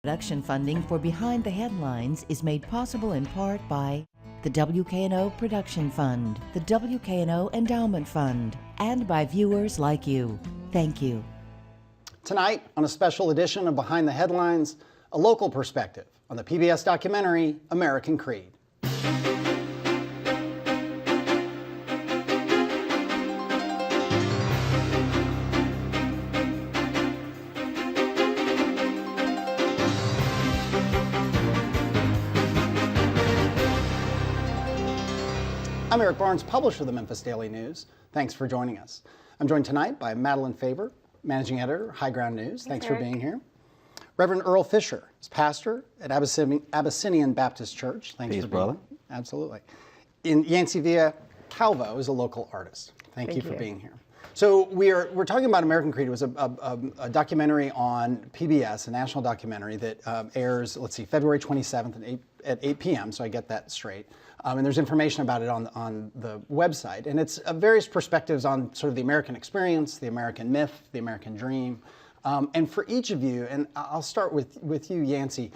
Production funding for Behind the Headlines is made possible in part by the WKNO Production Fund, the WKNO Endowment Fund, and by viewers like you. Thank you. Tonight, on a special edition of Behind the Headlines, a local perspective on the PBS documentary, American Creed. I'm Eric Barnes, publisher of the Memphis Daily News. Thanks for joining us. I'm joined tonight by Madeline Faber, managing editor, High Ground News. Thanks for being here. Reverend Earle Fisher is pastor at Abyssinian Baptist Church. Thanks for being brother. here. Absolutely. Yancy Villa-Calvo is a local artist. Thank you for being here. So we're talking about American Creed. It was a documentary on PBS, a national documentary that airs, let's see, February 27th at 8 p.m., so I get that straight. And there's information about it on the website. And it's various perspectives on sort of the American experience, the American myth, the American dream. And for each of you, and I'll start with you, Yancy,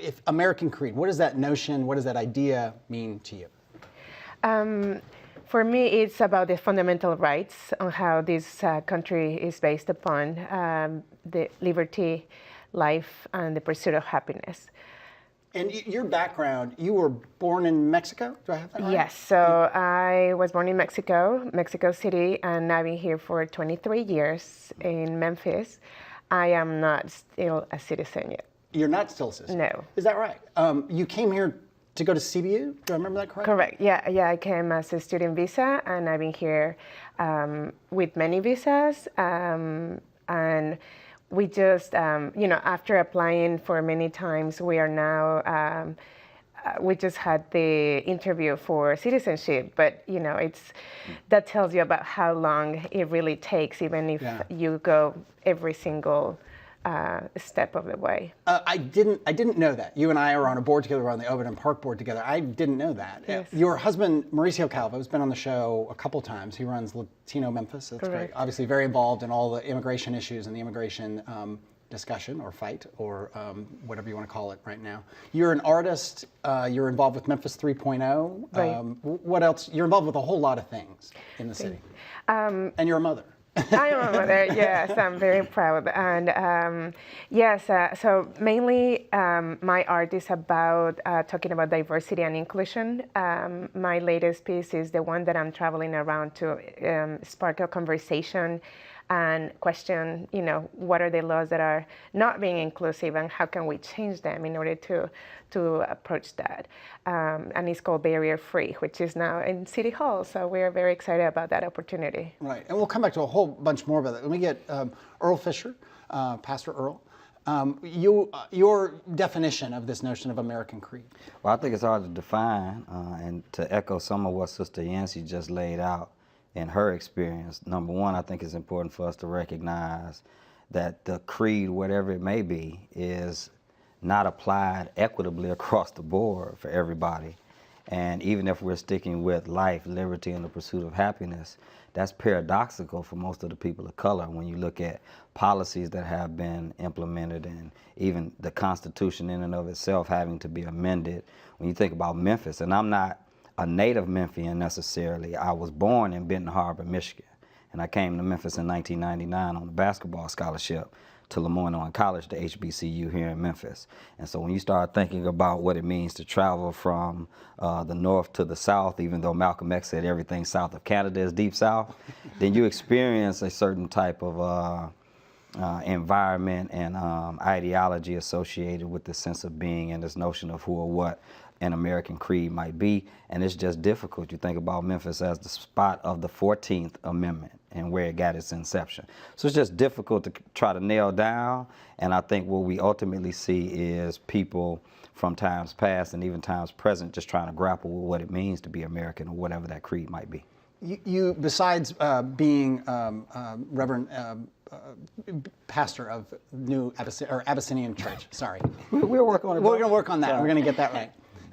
if American Creed, what does that notion, what does that idea mean to you? For me, it's about the fundamental rights on how this country is based upon the liberty, life, and the pursuit of happiness. And your background, you were born in Mexico? Do I have that right? Yes, so I was born in Mexico City, and I've been here for 23 years in Memphis. I am not still a citizen yet. You're not still a citizen? No. Is that right? You came here to go to CBU? Do I remember that correctly? Correct. Yeah. I came as a student visa, and I've been here with many visas. And we just, after applying for many times, we are now. We just had the interview for citizenship, but that tells you about how long it really takes, even if you go every single step of the way. I didn't know that. You and I are on a board together. We're on the Overton Park board together. I didn't know that. Yes. Your husband, Mauricio Calvo, has been on the show a couple times. He runs Latino Memphis. That's Correct. great. Obviously very involved in all the immigration issues and the immigration discussion or fight or whatever you want to call it right now. You're an artist. You're involved with Memphis 3.0. Right. What else? You're involved with a whole lot of things in the city. And you're a mother. I am a mother, yes, I'm very proud. And so mainly my art is about talking about diversity and inclusion. My latest piece is the one that I'm traveling around to spark a conversation and question, what are the laws that are not being inclusive and how can we change them in order to approach that. And it's called Barrier Free, which is now in City Hall. So we're very excited about that opportunity. Right, and we'll come back to a whole bunch more about that. Let me get Earle Fisher, Pastor Earle. Your definition of this notion of American Creed. Well, I think it's hard to define, and to echo some of what Sister Yancy just laid out in her experience. Number one, I think it's important for us to recognize that the creed, whatever it may be, is not applied equitably across the board for everybody. And even if we're sticking with life, liberty, and the pursuit of happiness, that's paradoxical for most of the people of color when you look at policies that have been implemented and even the Constitution in and of itself having to be amended. When you think about Memphis, and I'm not a native Memphian necessarily. I was born in Benton Harbor, Michigan, and I came to Memphis in 1999 on a basketball scholarship to Lemoyne College, the HBCU here in Memphis. And so when you start thinking about what it means to travel from the north to the south, even though Malcolm X said everything south of Canada is deep south, then you experience a certain type of environment and ideology associated with the sense of being and this notion of who or what an American creed might be, and it's just difficult. You think about Memphis as the spot of the 14th Amendment and where it got its inception. So it's just difficult to try to nail down, and I think what we ultimately see is people from times past and even times present just trying to grapple with what it means to be American or whatever that creed might be. You besides being Reverend pastor of New Abyssinian Church, sorry. We're working on it. We're going to work on that. We're going to get that right.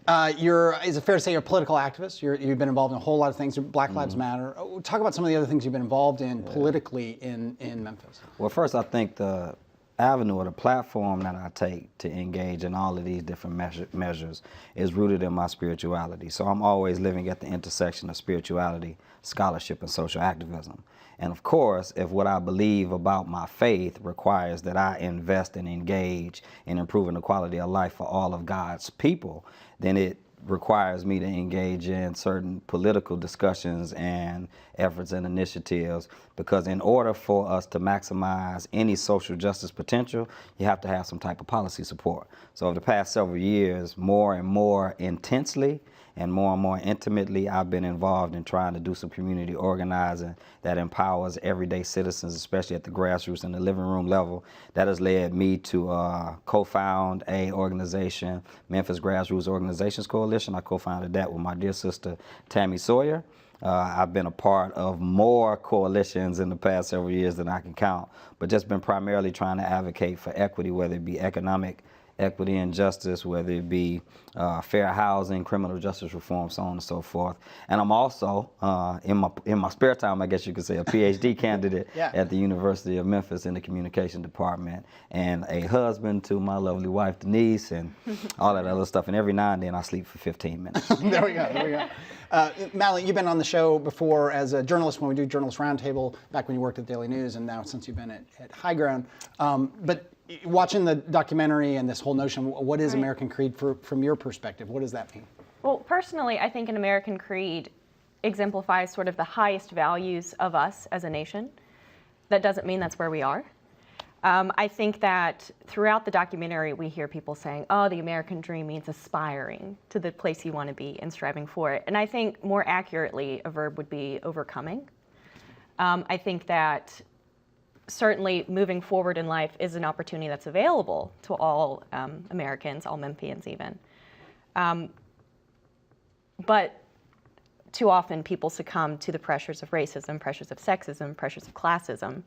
Is it fair to say you're a political activist? You've been involved in a whole lot of things. Black Lives Matter. Talk about some of the other things you've been involved in politically in Memphis. Well, first, I think the avenue or the platform that I take to engage in all of these different measures is rooted in my spirituality. So I'm always living at the intersection of spirituality, scholarship, and social activism. And of course, if what I believe about my faith requires that I invest and engage in improving the quality of life for all of God's people, then it requires me to engage in certain political discussions and efforts and initiatives, because in order for us to maximize any social justice potential, you have to have some type of policy support. So over the past several years, more and more intensely and more intimately, I've been involved in trying to do some community organizing that empowers everyday citizens, especially at the grassroots and the living room level. That has led me to co-found a organization, Memphis Grassroots Organizations Coalition. I co-founded that with my dear sister, Tammy Sawyer. I've been a part of more coalitions in the past several years than I can count, but just been primarily trying to advocate for equity, whether it be economic equity and justice, whether it be fair housing, criminal justice reform, so on and so forth. And I'm also, in my spare time, I guess you could say, a PhD candidate at the University of Memphis in the communication department, and a husband to my lovely wife, Denise, and all that other stuff. And every now and then I sleep for 15 minutes. There we go. Madeline, you've been on the show before as a journalist when we do Journalist Roundtable, back when you worked at Daily News, and now since you've been at High Ground. But watching the documentary and this whole notion, what is American Creed from your perspective? What does that mean? Well, personally, I think an American Creed exemplifies sort of the highest values of us as a nation. That doesn't mean that's where we are. I think that throughout the documentary, we hear people saying, oh, the American dream means aspiring to the place you want to be and striving for it. And I think more accurately, a verb would be overcoming. I think that certainly moving forward in life is an opportunity that's available to all Americans, all Memphians even. But too often people succumb to the pressures of racism, pressures of sexism, pressures of classism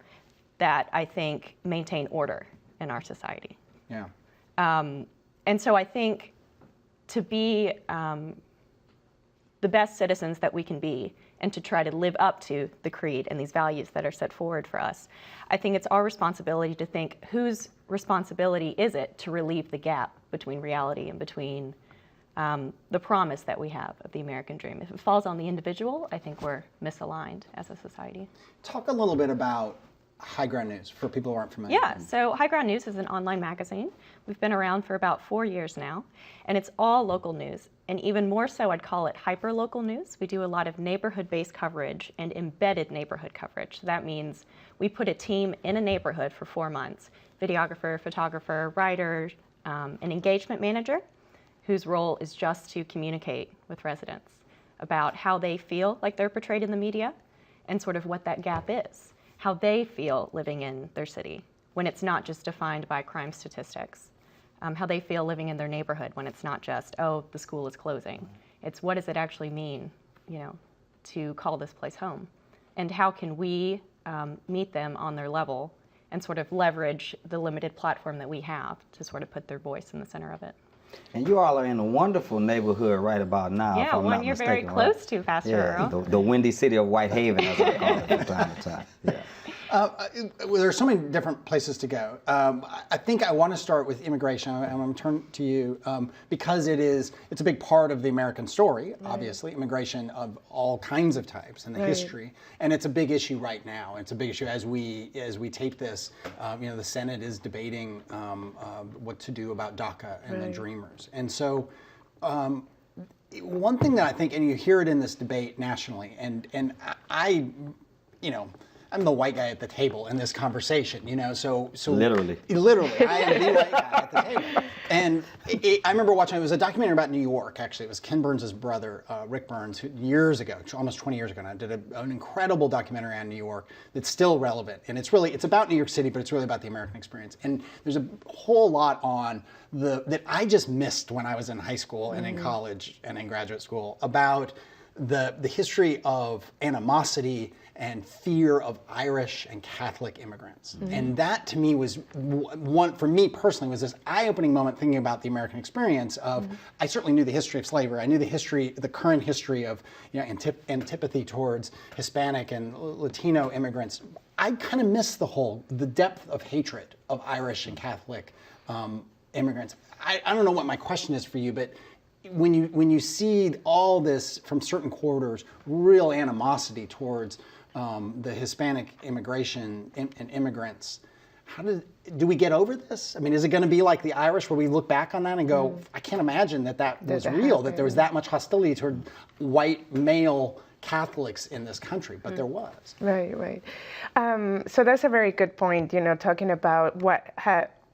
that I think maintain order in our society. Yeah. And so I think to be the best citizens that we can be and to try to live up to the creed and these values that are set forward for us, I think it's our responsibility to think, whose responsibility is it to relieve the gap between reality and between the promise that we have of the American dream? If it falls on the individual, I think we're misaligned as a society. Talk a little bit about High Ground News for people who aren't familiar. Yeah, so High Ground News is an online magazine. We've been around for about 4 years now, and it's all local news. And even more so, I'd call it hyper-local news. We do a lot of neighborhood-based coverage and embedded neighborhood coverage. So that means we put a team in a neighborhood for 4 months, videographer, photographer, writer, an engagement manager, whose role is just to communicate with residents about how they feel like they're portrayed in the media and sort of what that gap is, how they feel living in their city when it's not just defined by crime statistics, how they feel living in their neighborhood when it's not just, oh, the school is closing. It's what does it actually mean, to call this place home? And how can we meet them on their level and sort of leverage the limited platform that we have to sort of put their voice in the center of it. And you all are in a wonderful neighborhood right about now. Yeah, if I'm one not you're mistaken, very close right? to, Pastor Earle. The windy city of Whitehaven, as I call it from time to time. Yeah. Well, there's so many different places to go. I think I want to start with immigration. I'm going to turn to you because it's a big part of the American story, obviously, immigration of all kinds of types and the history. And it's a big issue right now. It's a big issue as we tape this. The Senate is debating what to do about DACA and the Dreamers. And so one thing that I think, and you hear it in this debate nationally, and I'm the white guy at the table in this conversation, so literally, I am the white guy at the table. And I remember watching. It was a documentary about New York. Actually, it was Ken Burns' brother, Rick Burns, who years ago, almost 20 years ago, now, did an incredible documentary on New York that's still relevant. And it's about New York City, but it's really about the American experience. And there's a whole lot on that I just missed when I was in high school and in college and in graduate school about the history of animosity and fear of Irish and Catholic immigrants. And that to me was one, for me personally, was this eye-opening moment thinking about the American experience of, I certainly knew the history of slavery. I knew the current history of antipathy towards Hispanic and Latino immigrants. I kind of missed the depth of hatred of Irish and Catholic immigrants. I don't know what my question is for you, but when you see all this from certain quarters, real animosity towards the Hispanic immigration and immigrants, do we get over this? I mean, is it going to be like the Irish, where we look back on that and go, I can't imagine that was real, that there was that much hostility toward white male Catholics in this country, but there was. Right. So that's a very good point, talking about what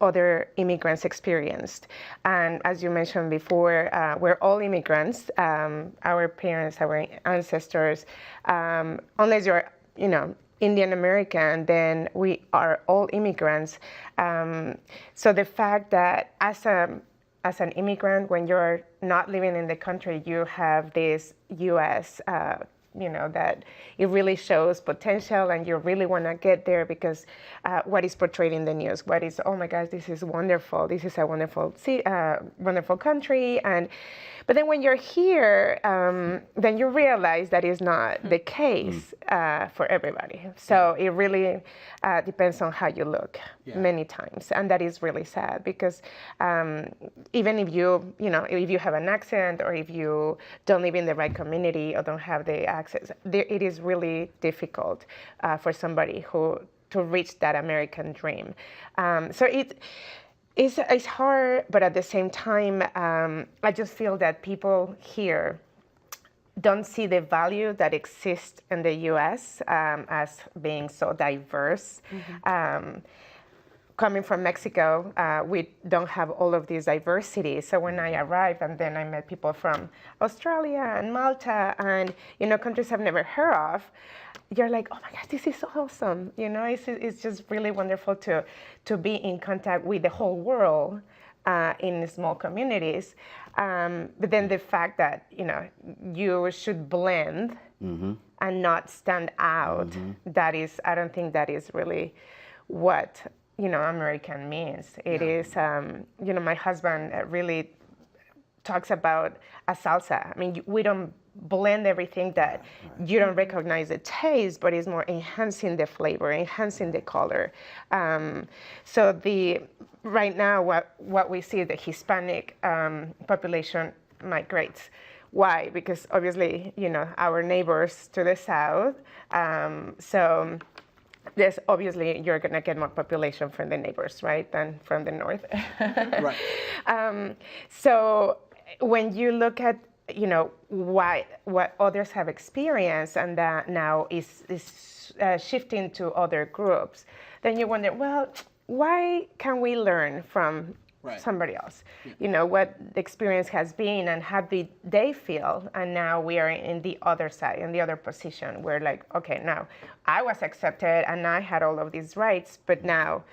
other immigrants experienced. And as you mentioned before, we're all immigrants. Our parents, our ancestors, unless you're, Indian American, then we are all immigrants. So the fact that as an immigrant, when you're not living in the country, you have this U.S. That it really shows potential, and you really want to get there because what is portrayed in the news, what is, oh my gosh, this is wonderful, this is a wonderful wonderful country, but then when you're here, then you realize that is not the case for everybody. So it really depends on how you look many times, and that is really sad because even if if you have an accent, or if you don't live in the right community or don't have the access, it is really difficult for somebody to reach that American dream. So it's hard, but at the same time, I just feel that people here don't see the value that exists in the U.S. As being so diverse. Coming from Mexico, we don't have all of this diversity. So when I arrived, and then I met people from Australia and Malta and countries I've never heard of, you're like, oh my gosh, this is awesome. It's just really wonderful to be in contact with the whole world in small communities. But then the fact that you should blend and not stand out, I don't think that is really what American means. It is, my husband really talks about a salsa. I mean, we don't blend everything that you don't recognize the taste, but it's more enhancing the flavor, enhancing the color. So right now, what we see, the Hispanic population migrates. Why? Because obviously, our neighbors to the south, so there's obviously you're going to get more population from the neighbors, right, than from the north. Right. So when you look at what others have experienced, and that now is shifting to other groups, then you wonder, well, why can we learn from somebody else? What the experience has been, and how did they feel? And now we are in the other side, in the other position. We're like, okay, now I was accepted and I had all of these rights, but now,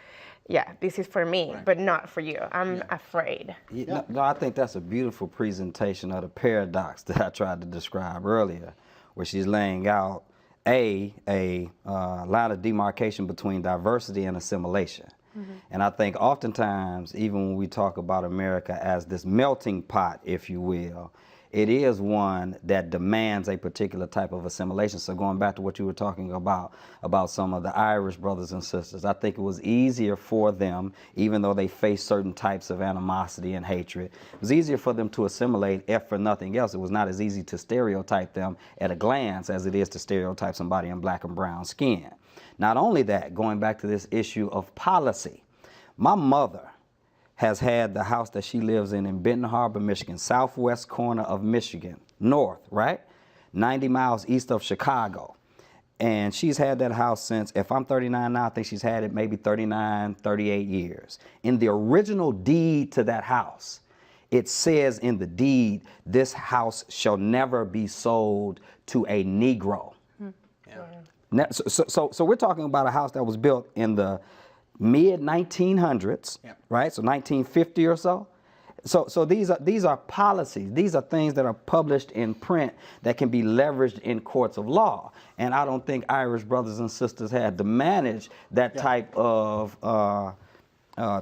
this is for me, but not for you. I'm afraid. No, I think that's a beautiful presentation of the paradox that I tried to describe earlier, where she's laying out a line of demarcation between diversity and assimilation. And I think oftentimes, even when we talk about America as this melting pot, if you will, it is one that demands a particular type of assimilation. So going back to what you were talking about some of the Irish brothers and sisters, I think it was easier for them, even though they faced certain types of animosity and hatred, it was easier for them to assimilate, if for nothing else. It was not as easy to stereotype them at a glance as it is to stereotype somebody in black and brown skin. Not only that, going back to this issue of policy, my mother has had the house that she lives in Benton Harbor, Michigan, southwest corner of Michigan, north, right? 90 miles east of Chicago. And she's had that house since, if I'm 39 now, I think she's had it maybe 39, 38 years. In the original deed to that house, it says in the deed, this house shall never be sold to a Negro. So we're talking about a house that was built in the mid-1900s, right? So 1950 or so. So these are policies. These are things that are published in print that can be leveraged in courts of law. And I don't think Irish brothers and sisters had to manage that type of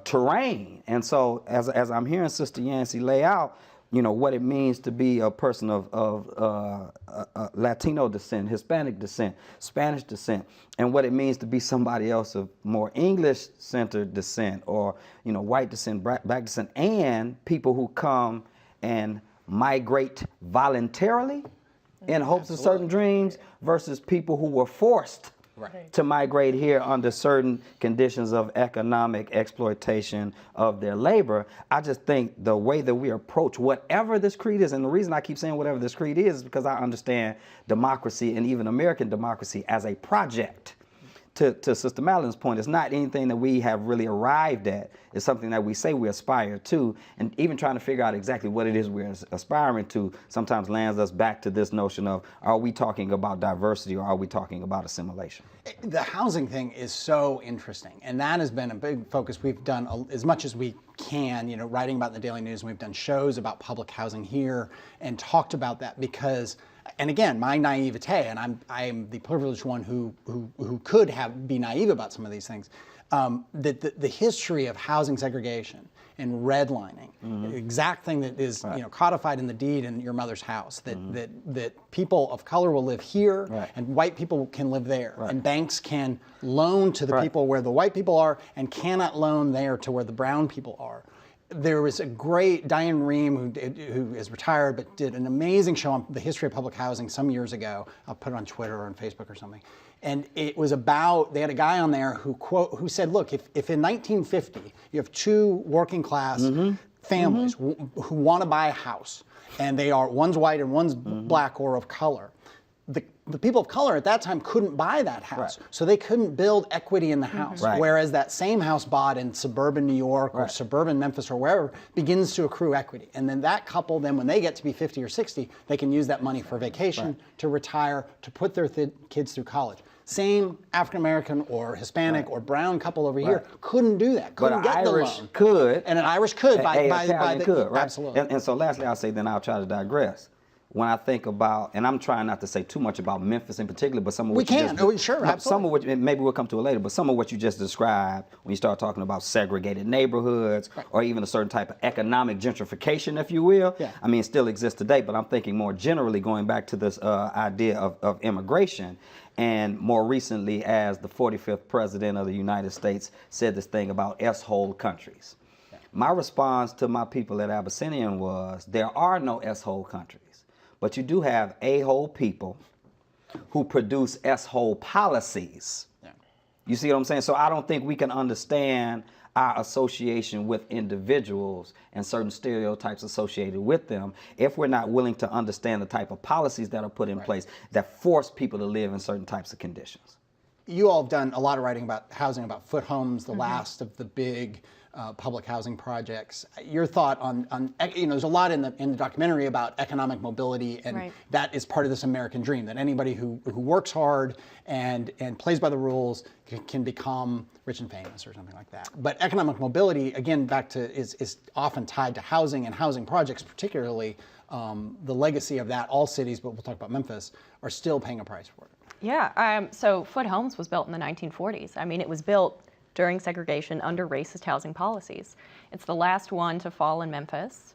terrain. And so as I'm hearing Sister Yancy lay out, you know, what it means to be a person of Latino descent, Hispanic descent, Spanish descent, and what it means to be somebody else of more English-centered descent, or, you know, white descent, black descent, and people who come and migrate voluntarily in hopes of certain dreams versus people who were forced to migrate here under certain conditions of economic exploitation of their labor. I just think the way that we approach whatever this creed is, and the reason I keep saying whatever this creed is because I understand democracy and even American democracy as a project. To Sister Madeline's point, it's not anything that we have really arrived at. It's something that we say we aspire to, and even trying to figure out exactly what it is we're aspiring to sometimes lands us back to this notion of, are we talking about diversity or are we talking about assimilation? The housing thing is so interesting, and that has been a big focus. We've done as much as we can, you know, writing about in the Daily News, and we've done shows about public housing here and talked about that because, and again, my naivete, and I'm the privileged one who could be naive about some of these things. The history of housing segregation and redlining, the exact thing that is you know, codified in the deed in your mother's house, that people of color will live here and white people can live there, and banks can loan to the people where the white people are and cannot loan there to where the brown people are. There was a great Diane Rehm who is retired but did an amazing show on the history of public housing some years ago. I'll put it on Twitter or on Facebook or something. And it was about, they had a guy on there who said, look, if in 1950 you have two working class families who want to buy a house, and one's white and one's black or of color, the people of color at that time couldn't buy that house, so they couldn't build equity in the house. Whereas that same house bought in suburban New York or suburban Memphis or wherever begins to accrue equity. And then that couple, then when they get to be 50 or 60, they can use that money for vacation, to retire, to put their kids through college. Same African American or Hispanic or brown couple over here couldn't do that. Couldn't get the loan. But an Irish could. And an Irish could by the could, right? Absolutely. And so lastly, I'll say, then I'll try to digress. When I think about, and I'm trying not to say too much about Memphis in particular, but some of what some of what, maybe we'll come to it later, but some of what you just described when you start talking about segregated neighborhoods or even a certain type of economic gentrification, if you will. I mean, it still exists today, but I'm thinking more generally going back to this idea of immigration. And more recently, as the 45th president of the United States said this thing about S-hole countries. My response to my people at Abyssinian was, there are no S-hole countries. But you do have A-hole people who produce S-hole policies. You see what I'm saying? So I don't think we can understand our association with individuals and certain stereotypes associated with them if we're not willing to understand the type of policies that are put in place that force people to live in certain types of conditions. You all have done a lot of writing about housing, about foot homes, the last of the big public housing projects. Your thought on you know, there's a lot in the documentary about economic mobility, and that is part of this American dream, that anybody who works hard and plays by the rules can become rich and famous or something like that. But economic mobility, again, back to is often tied to housing and housing projects, particularly the legacy of that. All cities, but we'll talk about Memphis, are still paying a price for it. Yeah, so Foot Homes was built in the 1940s. I mean, it was built during segregation under racist housing policies. It's the last one to fall in Memphis.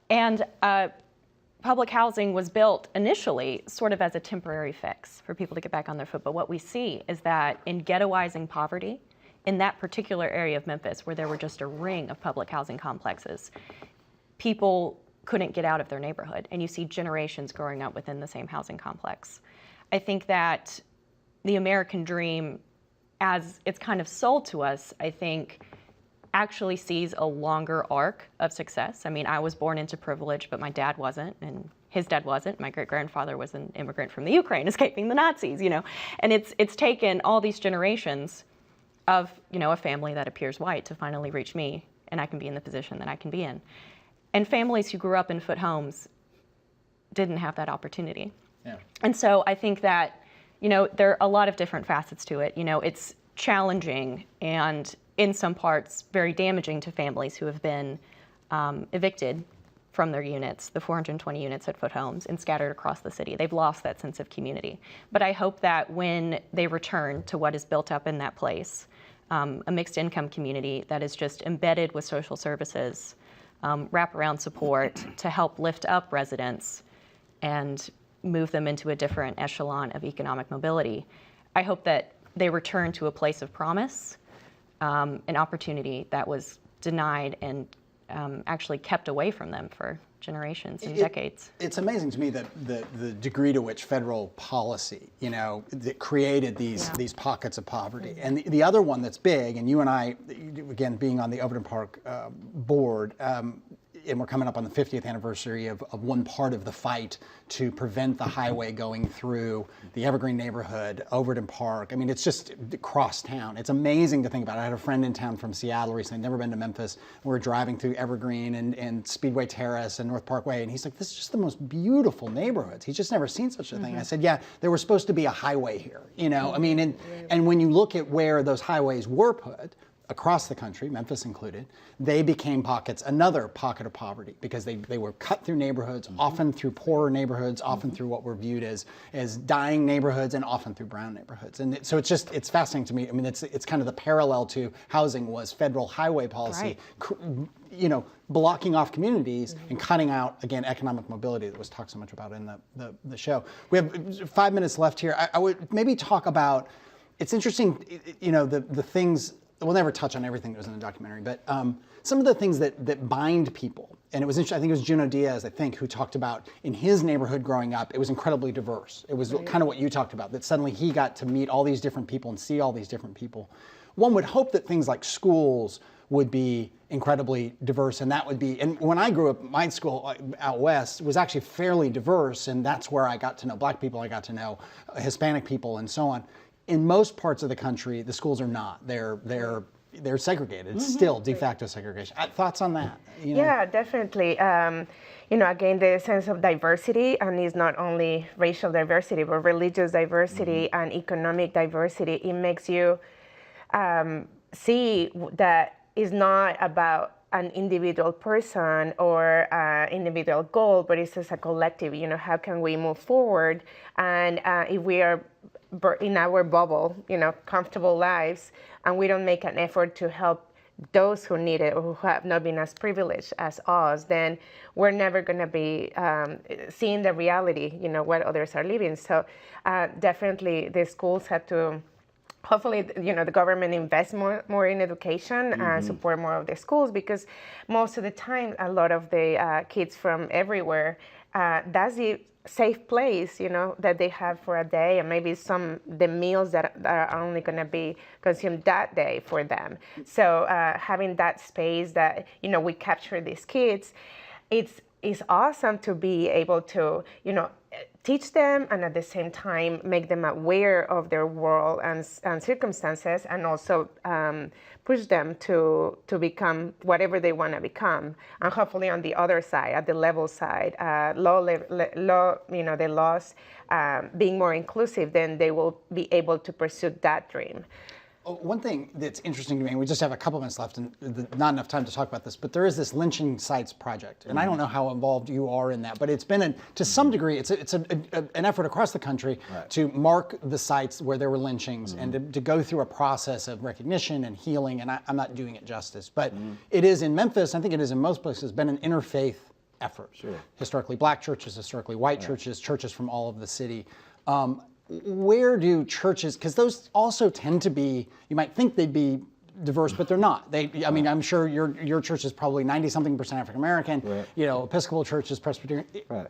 And public housing was built initially sort of as a temporary fix for people to get back on their foot. But what we see is that in ghettoizing poverty, in that particular area of Memphis where there were just a ring of public housing complexes, people couldn't get out of their neighborhood. And you see generations growing up within the same housing complex. I think that the American dream, as it's kind of sold to us, I think actually sees a longer arc of success. I mean, I was born into privilege, but my dad wasn't, and his dad wasn't. My great-grandfather was an immigrant from the Ukraine escaping the Nazis, you know. And it's taken all these generations of, you know, a family that appears white to finally reach me, and I can be in the position that I can be in. And families who grew up in foot homes didn't have that opportunity. Yeah. And so I think that, you know, there are a lot of different facets to it. You know, it's challenging and in some parts very damaging to families who have been evicted from their units, the 420 units at Foot Homes, and scattered across the city. They've lost that sense of community. But I hope that when they return to what is built up in that place, a mixed income community that is just embedded with social services, wraparound support to help lift up residents and move them into a different echelon of economic mobility. I hope that they return to a place of promise, an opportunity that was denied and actually kept away from them for generations and decades. It's amazing to me that the degree to which federal policy, that created these pockets of poverty. And the other one that's big, and you and I, again, being on the Overton Park board, and we're coming up on the 50th anniversary of one part of the fight to prevent the highway going through the Evergreen neighborhood, Overton Park. I mean, it's just across town. It's amazing to think about. I had a friend in town from Seattle recently, never been to Memphis. We were driving through Evergreen and Speedway Terrace and North Parkway, and he's like, this is just the most beautiful neighborhoods. He's just never seen such a thing. I said, yeah, there was supposed to be a highway here, I mean, and when you look at where those highways were put, across the country, Memphis included, they became another pocket of poverty, because they were cut through neighborhoods, often through poorer neighborhoods, often through what were viewed as dying neighborhoods, and often through brown neighborhoods. And so it's fascinating to me. I mean, it's kind of the parallel to housing was federal highway policy, right. Blocking off communities and cutting out, again, economic mobility that was talked so much about in the show. We have 5 minutes left here. I would maybe talk about, it's interesting, the things. We'll never touch on everything that was in the documentary, but some of the things that bind people. And it was interesting, I think it was Junot Diaz, who talked about in his neighborhood growing up, it was incredibly diverse. It was kind of what you talked about, that suddenly he got to meet all these different people and see all these different people. One would hope that things like schools would be incredibly diverse, and that would be, and when I grew up, my school out west was actually fairly diverse, and that's where I got to know Black people, I got to know Hispanic people, and so on. In most parts of the country, the schools are not. They're segregated. It's still de facto segregation. Thoughts on that? Yeah, definitely. Again, the sense of diversity, and it's not only racial diversity, but religious diversity and economic diversity. It makes you see that it's not about an individual person or individual goal, but it's just a collective. How can we move forward? And if we are in our bubble, comfortable lives, and we don't make an effort to help those who need it or who have not been as privileged as us, then we're never going to be seeing the reality, what others are living. So definitely the schools have to, hopefully, the government invest more in education and support more of the schools, because most of the time, a lot of the kids from everywhere, that's the safe place, that they have for a day, and maybe the meals that are only going to be consumed that day for them. So having that space that, we capture these kids, it's awesome to be able to, teach them, and at the same time make them aware of their world and circumstances, and also push them to become whatever they want to become. And hopefully on the other side, at the level side, the laws being more inclusive, then they will be able to pursue that dream. One thing that's interesting to me, and we just have a couple minutes left and not enough time to talk about this, but there is this lynching sites project, and I don't know how involved you are in that, but it's been, to some degree, it's an effort across the country to mark the sites where there were lynchings and to go through a process of recognition and healing, and I'm not doing it justice, but it is in Memphis, I think it is in most places, been an interfaith effort. Sure. Historically Black churches, historically white churches, churches from all of the city. Where do churches, because those also tend to be, you might think they'd be diverse, but they're not. I mean, I'm sure your church is probably 90-something% African American. Right. Episcopal churches, Presbyterian. Right.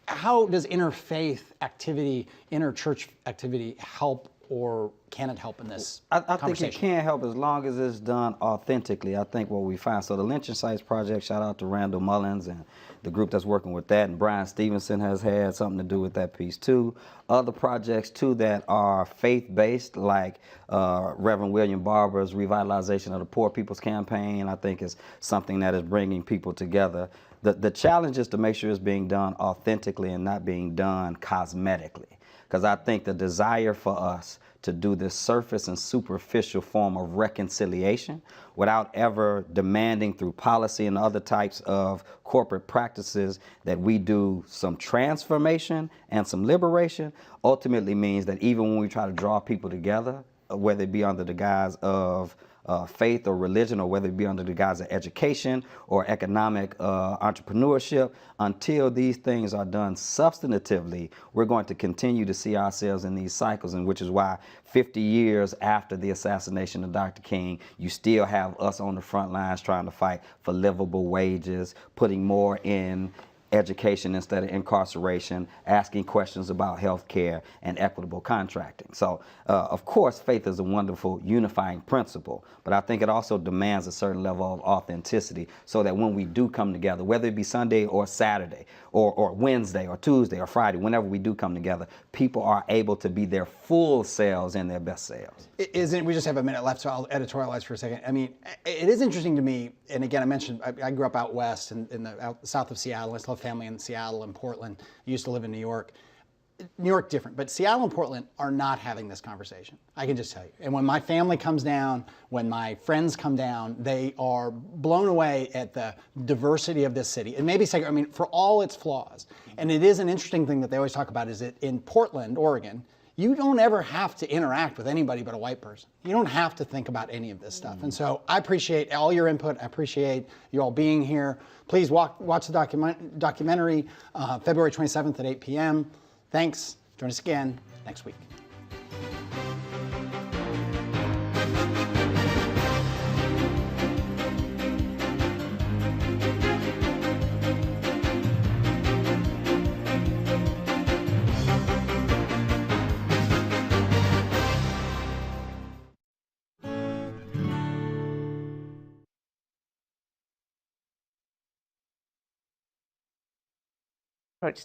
How does interfaith activity, interchurch activity help, or can it help in this I think it can help as long as it's done authentically. I think what we find. So the Lynching Sites Project, shout out to Randall Mullins and the group that's working with that, and Brian Stevenson has had something to do with that piece too. Other projects too that are faith-based, like Reverend William Barber's Revitalization of the Poor People's Campaign, I think is something that is bringing people together. The challenge is to make sure it's being done authentically and not being done cosmetically. Because I think the desire for us to do this surface and superficial form of reconciliation without ever demanding through policy and other types of corporate practices that we do some transformation and some liberation, ultimately means that even when we try to draw people together, whether it be under the guise of faith or religion, or whether it be under the guise of education or economic entrepreneurship, until these things are done substantively, we're going to continue to see ourselves in these cycles, and which is why 50 years after the assassination of Dr. King, you still have us on the front lines trying to fight for livable wages, putting more in education instead of incarceration, asking questions about health care and equitable contracting. So, of course, faith is a wonderful unifying principle, but I think it also demands a certain level of authenticity so that when we do come together, whether it be Sunday or Saturday or Wednesday or Tuesday or Friday, whenever we do come together, people are able to be their full selves and their best selves. Isn't we just have a minute left, so I'll editorialize for a second. I mean, it is interesting to me, and again, I mentioned I grew up out west in the out south of Seattle. I still have family in Seattle and Portland. I used to live in New York. New York different, but Seattle and Portland are not having this conversation. I can just tell you. And when my family comes down, when my friends come down, they are blown away at the diversity of this city. And maybe, I mean, for all its flaws. And it is an interesting thing that they always talk about is that in Portland, Oregon, you don't ever have to interact with anybody but a white person. You don't have to think about any of this stuff. And so I appreciate all your input. I appreciate you all being here. Please watch the documentary February 27th at 8 p.m. Thanks. Join us again next week.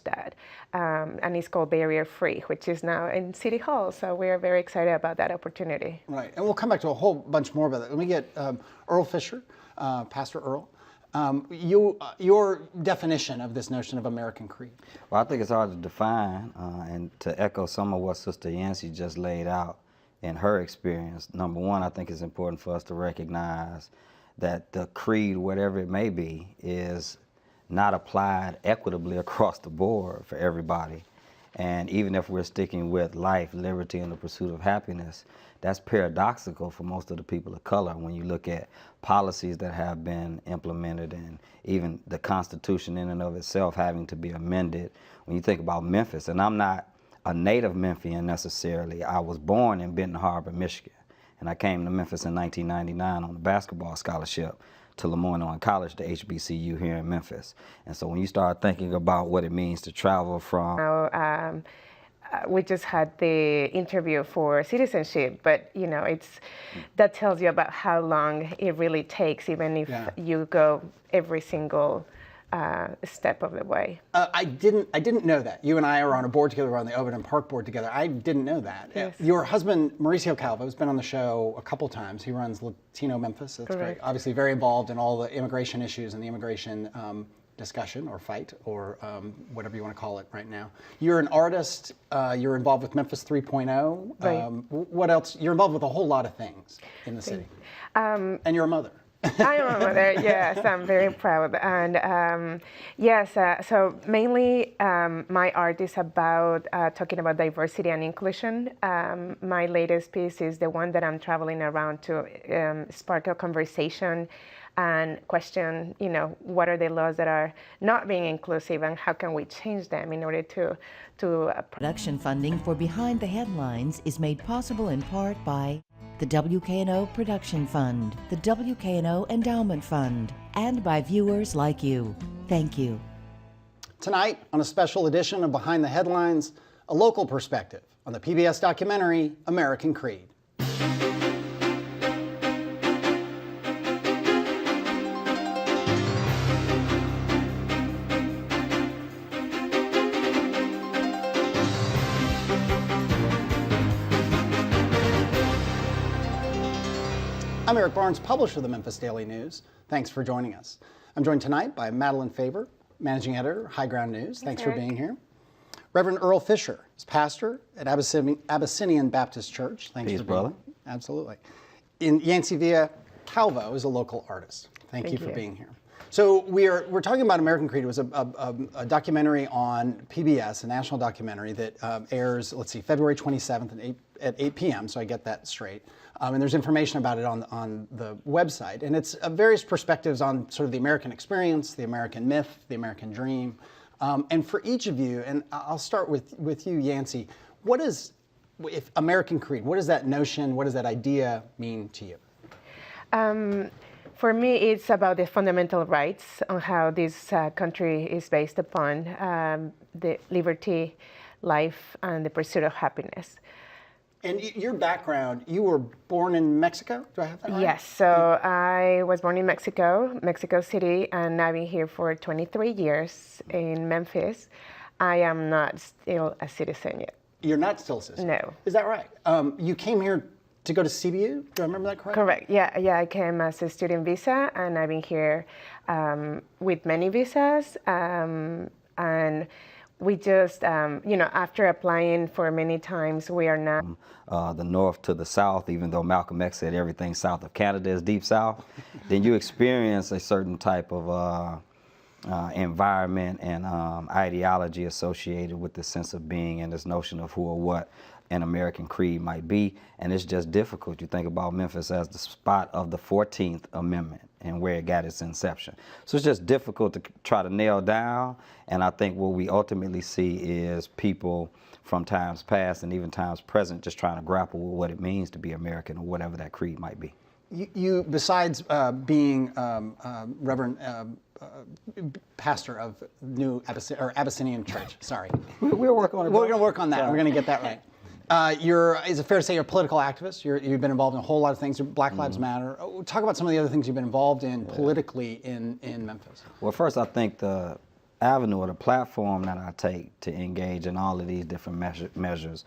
That and it's called Barrier Free, which is now in City Hall, so we are very excited about that opportunity. Right, and we'll come back to a whole bunch more about that. Let me get Earle Fisher, Pastor Earle. Your definition of this notion of American creed. Well, I think it's hard to define, and to echo some of what Sister Yancy just laid out in her experience. Number one, I think it's important for us to recognize that the creed, whatever it may be, is not applied equitably across the board for everybody. And even if we're sticking with life, liberty, and the pursuit of happiness, that's paradoxical for most of the people of color when you look at policies that have been implemented and even the Constitution in and of itself having to be amended. When you think about Memphis, and I'm not a native Memphian necessarily, I was born in Benton Harbor, Michigan, and I came to Memphis in 1999 on a basketball scholarship to Lemoyne College, the HBCU here in Memphis. And so when you start thinking about what it means to travel from... we just had the interview for citizenship, but you know, that tells you about how long it really takes, even if you go every single step of the way. I didn't know that. You and I are on a board together, we're on the Overton Park board together. I didn't know that. Yes. Your husband, Mauricio Calvo, has been on the show a couple times. He runs Latino Memphis. That's great. Obviously very involved in all the immigration issues and the immigration discussion or fight or whatever you want to call it right now. You're an artist. You're involved with Memphis 3.0. Right. What else? You're involved with a whole lot of things in the city. And you're a mother. I am a mother, yes, I'm very proud. And yes, so mainly my art is about talking about diversity and inclusion. My latest piece is the one that I'm traveling around to spark a conversation and question, you know, what are the laws that are not being inclusive and how can we change them in order to Production funding for Behind the Headlines is made possible in part by the WKNO Production Fund, the WKNO Endowment Fund, and by viewers like you. Thank you. Tonight, on a special edition of Behind the Headlines, a local perspective on the PBS documentary, American Creed. I'm Eric Barnes, publisher of the Memphis Daily News. Thanks for joining us. I'm joined tonight by Madeline Faber, managing editor, High Ground News. Thanks for being here. Reverend Earle Fisher is pastor at Abyssinian Baptist Church. Thanks Peace, for being brother. here. Absolutely. Yancy Villa-Calvo is a local artist. Thank you for being here. So we're talking about American Creed. It was a documentary on PBS, a national documentary that airs, let's see, February 27th at 8 p.m., so I get that straight. And there's information about it on the website. And it's various perspectives on sort of the American experience, the American myth, the American dream. And for each of you, and I'll start with you, Yancy, if American Creed, what does that notion, what does that idea mean to you? For me, it's about the fundamental rights on how this country is based upon the liberty, life, and the pursuit of happiness. And your background, you were born in Mexico? Do I have that right? Yes, so I was born in Mexico City, and I've been here for 23 years in Memphis. I am not still a citizen yet. You're not still a citizen? No. Is that right? You came here to go to CBU? Do I remember that correctly? Correct. Yeah. I came as a student visa, and I've been here with many visas. And we just, after applying for many times, we are now. The north to the south, even though Malcolm X said everything south of Canada is deep south, then you experience a certain type of environment and ideology associated with the sense of being and this notion of who or what an American creed might be, and it's just difficult. You think about Memphis as the spot of the 14th Amendment and where it got its inception. So it's just difficult to try to nail down, and I think what we ultimately see is people from times past and even times present just trying to grapple with what it means to be American or whatever that creed might be. You besides being Reverend pastor of Abyssinian Church, sorry. We'll work on it. We're going to work on that. We're going to get that right. Is it fair to say you're a political activist? You've been involved in a whole lot of things. Black Lives Matter. Talk about some of the other things you've been involved in politically in Memphis. Well, first, I think the avenue or the platform that I take to engage in all of these different measures